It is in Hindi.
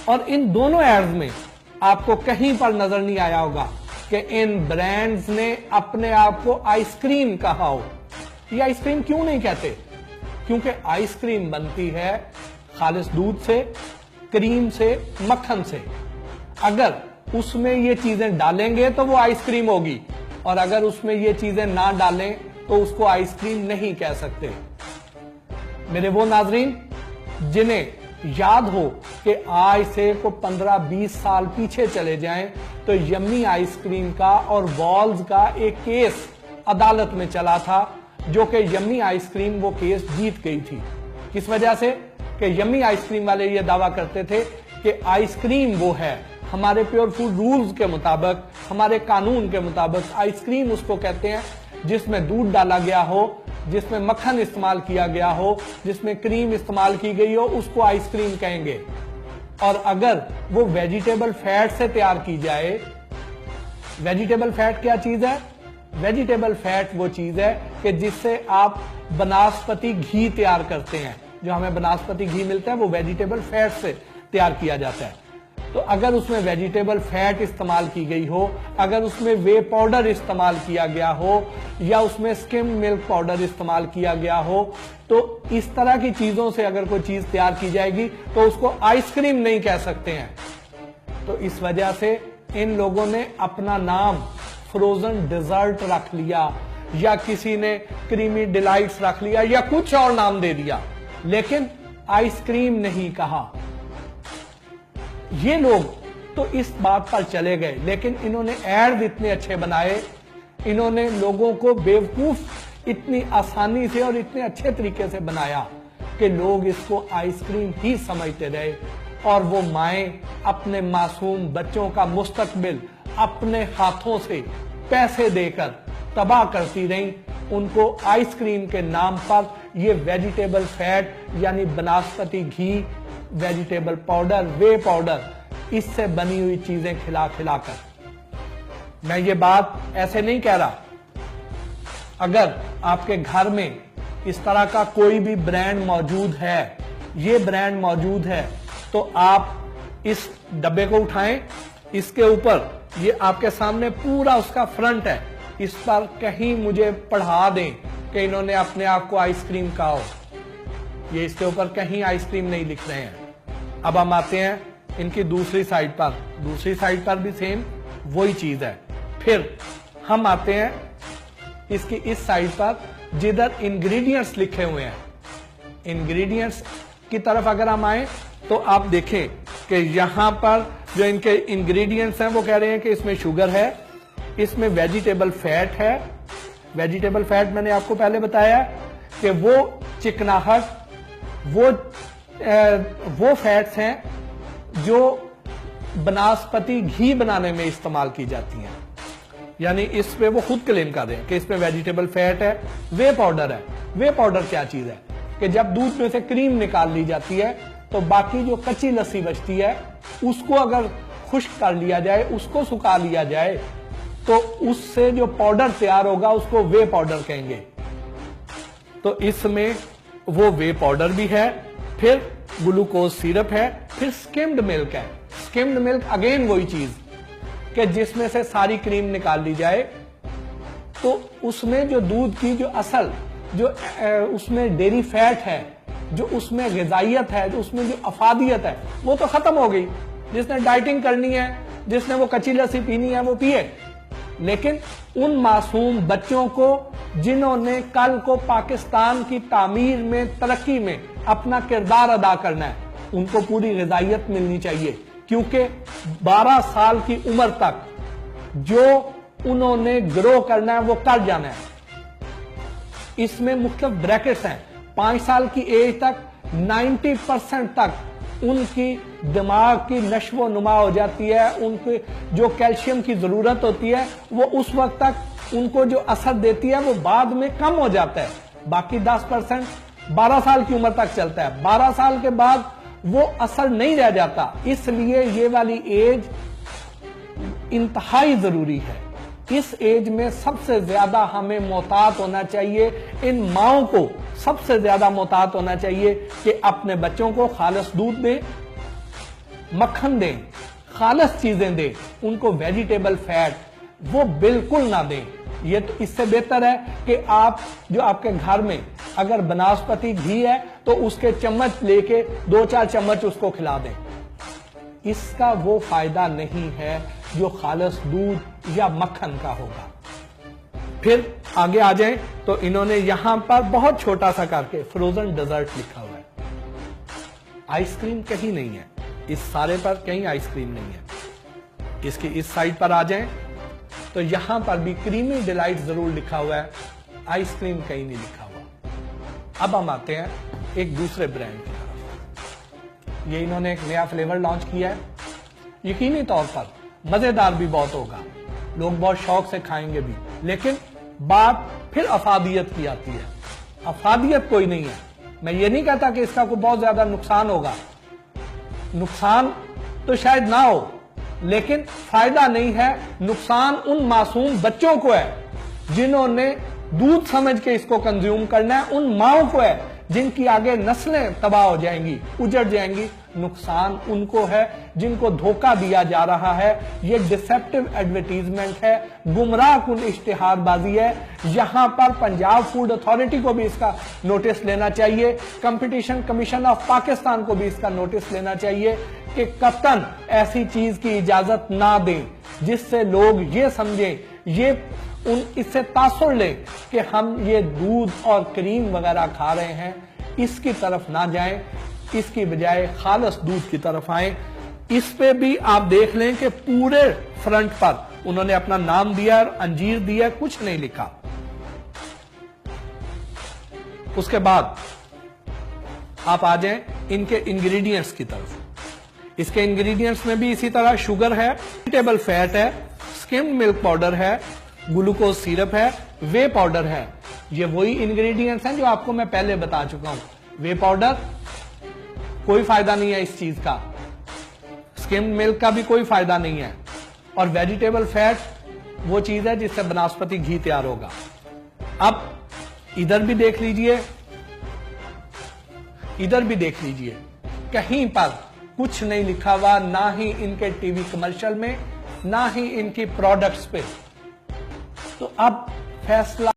और इन दोनों एड्स में आपको कहीं पर नजर नहीं आया होगा कि इन ब्रांड्स ने अपने आप को आइसक्रीम कहा हो। ये आइसक्रीम क्यों नहीं कहते? क्योंकि आइसक्रीम बनती है खालिस दूध से, क्रीम से, मक्खन से। अगर उसमें ये चीजें डालेंगे तो वो आइसक्रीम होगी, और अगर उसमें ये चीजें ना डालें तो उसको आइसक्रीम नहीं कह सकते। मेरे वो नाजरीन जिन्हें याद हो कि आज से को 15-20 साल पीछे चले जाएं तो यम्मी आइसक्रीम का और वॉल्स का एक केस अदालत में चला था, जो कि यम्मी आइसक्रीम वो केस जीत गई थी। किस वजह से? कि यम्मी आइसक्रीम वाले ये दावा करते थे कि आइसक्रीम वो है, हमारे प्योर फूड रूल्स के मुताबिक, हमारे कानून के मुताबिक आइसक्रीम उसको कहते हैं जिसमें दूध डाला गया हो, जिसमें मक्खन इस्तेमाल किया गया हो, जिसमें क्रीम इस्तेमाल की गई हो, उसको आइसक्रीम कहेंगे। और अगर वो वेजिटेबल फैट से तैयार की जाए, वेजिटेबल फैट क्या चीज है? वेजिटेबल फैट वो चीज है कि जिससे आप वनस्पति घी तैयार करते हैं। जो हमें वनस्पति घी मिलता है वो वेजिटेबल फैट से तैयार किया जाता है। तो अगर उसमें वेजिटेबल फैट इस्तेमाल की गई हो, अगर उसमें वे पाउडर इस्तेमाल किया गया हो, या उसमें स्किम मिल्क पाउडर इस्तेमाल किया गया हो, तो इस तरह की चीजों से अगर कोई चीज तैयार की जाएगी तो उसको आइसक्रीम नहीं कह सकते हैं। तो इस वजह से इन लोगों ने अपना नाम फ्रोजन डेजर्ट रख लिया, या किसी ने क्रीमी डिलाइट्स रख लिया, या कुछ और नाम दे दिया, लेकिन आइसक्रीम नहीं कहा। ये लोग तो इस बात पर चले गए, लेकिन इन्होंने एड इतने अच्छे बनाए, इन्होंने लोगों को बेवकूफ इतनी आसानी से और इतने अच्छे तरीके से बनाया कि लोग इसको आइसक्रीम ही समझते रहे। और वो माएं अपने मासूम बच्चों का मुस्तकबिल अपने हाथों से पैसे देकर तबाह करती रहीं। उनको आइसक्रीम के नाम पर ये वेजिटेबल फैट यानी वनस्पति घी, वेजिटेबल पाउडर, वे पाउडर, इससे बनी हुई चीजें खिला खिलाकर। मैं ये बात ऐसे नहीं कह रहा। अगर आपके घर में इस तरह का कोई भी ब्रांड मौजूद है, ये ब्रांड मौजूद है, तो आप इस डब्बे को उठाएं, इसके ऊपर ये आपके सामने पूरा उसका फ्रंट है, इस पर कहीं मुझे पढ़ा दें कि इन्होंने अपने आप को आइसक्रीम कहा हो। ये इसके ऊपर कहीं आइसक्रीम नहीं लिख रहे हैं। अब हम आते हैं इनकी दूसरी साइड पर, दूसरी साइड पर भी सेम वही चीज है। फिर हम आते हैं इसकी इस साइड पर जिधर इंग्रेडिएंट्स लिखे हुए हैं। इंग्रेडिएंट्स की तरफ अगर हम आए तो आप देखें कि यहां पर जो इनके इंग्रेडिएंट्स हैं वो कह रहे हैं कि इसमें शुगर है, इसमें वेजिटेबल फैट है। वेजिटेबल फैट मैंने आपको पहले बताया कि वो चिकनाहट, वो फैट्स हैं जो वनस्पति घी बनाने में इस्तेमाल की जाती हैं। यानी इस पे वो खुद क्लेम कर रहे हैं कि इसमें वेजिटेबल फैट है, वे पाउडर है। वे पाउडर क्या चीज है कि जब दूध में से क्रीम निकाल ली जाती है तो बाकी जो कच्ची लस्सी बचती है उसको अगर खुश्क कर लिया जाए, उसको सुखा लिया जाए, तो उससे जो पाउडर तैयार होगा उसको वे पाउडर कहेंगे। तो इसमें वो वे पाउडर भी है, फिर ग्लूकोज सिरप है, फिर स्किम्ड मिल्क है। स्किम्ड मिल्क अगेन वही चीज कि जिसमें से सारी क्रीम निकाल ली जाए, तो उसमें जो दूध की जो असल जो उसमें डेयरी फैट है, जो उसमें ग़िज़ाइयत है, जो उसमें जो अफादियत है, वो तो खत्म हो गई। जिसने डाइटिंग करनी है, जिसने वो कच्ची लस्सी पीनी है वो पिए। लेकिन उन मासूम बच्चों को जिन्होंने कल को पाकिस्तान की तामीर में, तरक्की में अपना किरदार अदा करना है, उनको पूरी ग़िज़ाइयत मिलनी चाहिए। क्योंकि 12 साल की उम्र तक जो उन्होंने ग्रो करना है वो कर जाना है। इसमें मुख्तलिफ ब्रैकेट्स हैं। 5 साल की एज तक 90% तक उनकी दिमाग की नश्व नुमा हो जाती है। उनके जो कैल्शियम की जरूरत होती है वो उस वक्त तक उनको जो असर देती है वो बाद में कम हो जाता है। बाकी 10% 12 साल की उम्र तक चलता है। 12 साल के बाद वो असर नहीं रह जाता। इसलिए ये वाली एज इंतहाई जरूरी है। इस एज में सबसे ज्यादा हमें मोहतात होना चाहिए, इन माओं को सबसे ज्यादा मोहतात होना चाहिए कि अपने बच्चों को खालिस दूध दें, मक्खन दें, खालस चीजें दें, उनको वेजिटेबल फैट वो बिल्कुल ना दें। ये तो इससे बेहतर है कि आप जो आपके घर में अगर बनास्पति घी है तो उसके चम्मच लेके 2-4 चम्मच उसको खिला दें। इसका वो फायदा नहीं है जो खालस दूध या मक्खन का होगा। फिर आगे आ जाएं तो इन्होंने यहां पर बहुत छोटा सा करके फ्रोजन डेजर्ट लिखा हुआ है। आइसक्रीम कहीं नहीं है, इस सारे पर कहीं आइसक्रीम नहीं है। इसकी इस साइड पर आ जाएं तो यहां पर भी क्रीमी डिलाइट जरूर लिखा हुआ है, आइसक्रीम कहीं नहीं लिखा हुआ। अब हम आते हैं एक दूसरे ब्रांड की तरफ। ये इन्होंने एक नया फ्लेवर लॉन्च किया है, यकीनी तौर पर मजेदार भी बहुत होगा, लोग बहुत शौक से खाएंगे भी। लेकिन बात फिर अफादियत की आती है। अफादियत कोई नहीं है। मैं ये नहीं कहता कि इसका कोई बहुत ज्यादा नुकसान होगा, नुकसान तो शायद ना हो, लेकिन फायदा नहीं है। नुकसान उन मासूम बच्चों को है जिन्होंने दूध समझ के इसको कंज्यूम करना है, उन माओं को है जिनकी आगे नस्लें तबाह हो जाएंगी, उजड़ जाएंगी। नुकसान उनको है जिनको धोखा दिया जा रहा है। ये डिसेप्टिव एडवर्टीजमेंट है, गुमराहकुन इश्तिहारबाजी है। यहां पर पंजाब फूड अथॉरिटी को भी इसका नोटिस लेना चाहिए, कंपटीशन कमीशन ऑफ पाकिस्तान को भी इसका नोटिस लेना चाहिए कि कतन ऐसी चीज की इजाजत ना दें जिससे लोग ये समझें, इससे तासुर ले कि हम ये दूध और क्रीम वगैरह खा रहे हैं। इसकी तरफ ना जाएं, इसकी बजाय खालस दूध की तरफ आए। इस पे भी आप देख लें कि पूरे फ्रंट पर उन्होंने अपना नाम दिया और अंजीर दिया, कुछ नहीं लिखा। उसके बाद आप आ जाएं इनके इंग्रेडिएंट्स की तरफ। इसके इंग्रेडिएंट्स में भी इसी तरह शुगर है, वेजिटेबल फैट है, स्किम्ड मिल्क पाउडर है, ग्लूकोज सिरप है, वे पाउडर है। ये वही इंग्रेडिएंट्स हैं जो आपको मैं पहले बता चुका हूं। वे पाउडर कोई फायदा नहीं है इस चीज का, स्किम्ड मिल्क का भी कोई फायदा नहीं है, और वेजिटेबल फैट वो चीज है जिससे बनास्पति घी तैयार होगा। अब इधर भी देख लीजिए, इधर भी देख लीजिए, कहीं पर कुछ नहीं लिखा हुआ, ना ही इनके टीवी कमर्शियल में, ना ही इनकी प्रोडक्ट्स पे। तो अब फैसला